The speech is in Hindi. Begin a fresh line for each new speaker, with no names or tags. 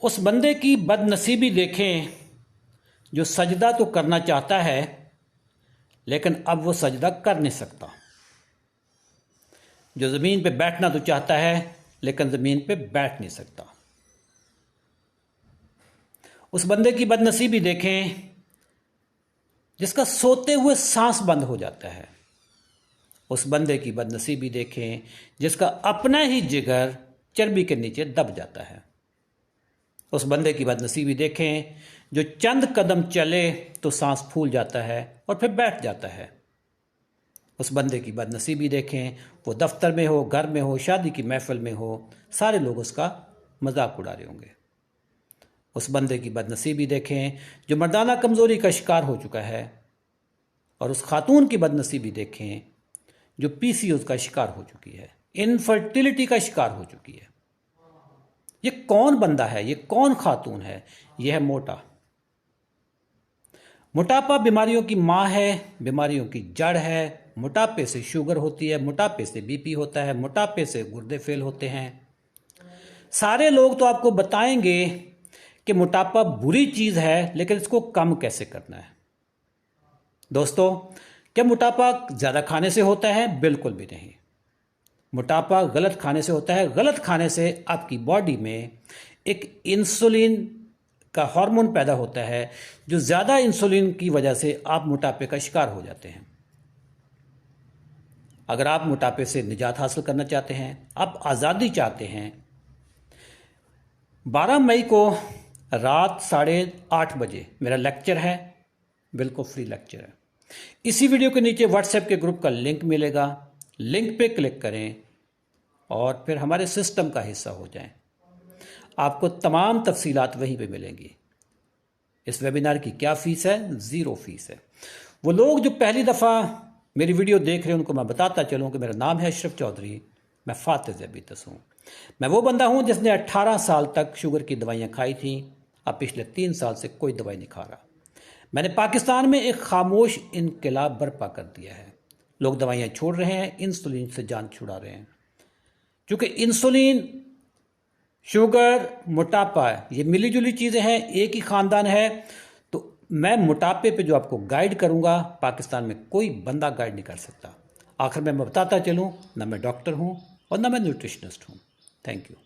उस बंदे की बदनसीबी देखें जो सजदा तो करना चाहता है लेकिन अब वो सजदा कर नहीं सकता, जो ज़मीन पे बैठना तो चाहता है लेकिन ज़मीन पे बैठ नहीं सकता। उस बंदे की बदनसीबी देखें जिसका सोते हुए सांस बंद हो जाता है। उस बंदे की बदनसीबी देखें जिसका अपना ही जिगर चर्बी के नीचे दब जाता है। उस बंदे की बदनसीबी देखें जो चंद कदम चले तो सांस फूल जाता है और फिर बैठ जाता है। उस बंदे की बदनसीबी देखें, वो दफ्तर में हो, घर में हो, शादी की महफिल में हो, सारे लोग उसका मजाक उड़ा रहे होंगे। उस बंदे की बदनसीबी देखें जो मर्दाना कमज़ोरी का शिकार हो चुका है। और उस खातून की बदनसीबी देखें जो पीसीओ का शिकार हो चुकी है, इनफर्टिलिटी का शिकार हो चुकी है। ये कौन बंदा है, ये कौन खातून है? यह है मोटा। मोटापा बीमारियों की माँ है, बीमारियों की जड़ है। मोटापे से शुगर होती है, मोटापे से बीपी होता है, मोटापे से गुर्दे फेल होते हैं। सारे लोग तो आपको बताएंगे कि मोटापा बुरी चीज़ है, लेकिन इसको कम कैसे करना है। दोस्तों, क्या मोटापा ज़्यादा खाने से होता है? बिल्कुल भी नहीं। मोटापा गलत खाने से होता है। गलत खाने से आपकी बॉडी में एक इंसुलिन का हार्मोन पैदा होता है, जो ज़्यादा इंसुलिन की वजह से आप मोटापे का शिकार हो जाते हैं। अगर आप मोटापे से निजात हासिल करना चाहते हैं, आप आज़ादी चाहते हैं, 12 मई को रात 8:30 बजे मेरा लेक्चर है, बिल्कुल फ्री लेक्चर है। इसी वीडियो के नीचे व्हाट्सएप के ग्रुप का लिंक मिलेगा, लिंक पे क्लिक करें और फिर हमारे सिस्टम का हिस्सा हो जाएं। आपको तमाम तफसीलात वहीं पे मिलेंगी। इस वेबिनार की क्या फ़ीस है? 0 फीस है। वो लोग जो पहली दफ़ा मेरी वीडियो देख रहे हैं उनको मैं बताता चलूँ कि मेरा नाम है अशरफ चौधरी, मैं फातिज़ ज़बीतस हूँ। मैं वो बंदा हूँ जिसने 18 साल तक शुगर की दवाइयाँ खाई थी, अब पिछले 3 साल से कोई दवाई नहीं खा रहा। मैंने पाकिस्तान में एक खामोश इनकलाब बर्पा कर दिया है। लोग दवाइयाँ छोड़ रहे हैं, इंसुलिन से जान छुड़ा रहे हैं। क्योंकि इंसुलिन, शुगर, मोटापा ये मिली जुली चीज़ें हैं, एक ही ख़ानदान है। तो मैं मोटापे पे जो आपको गाइड करूँगा, पाकिस्तान में कोई बंदा गाइड नहीं कर सकता। आखिर में मैं बताता चलूँ, ना मैं डॉक्टर हूँ और ना मैं न्यूट्रिशनिस्ट हूँ। Thank you.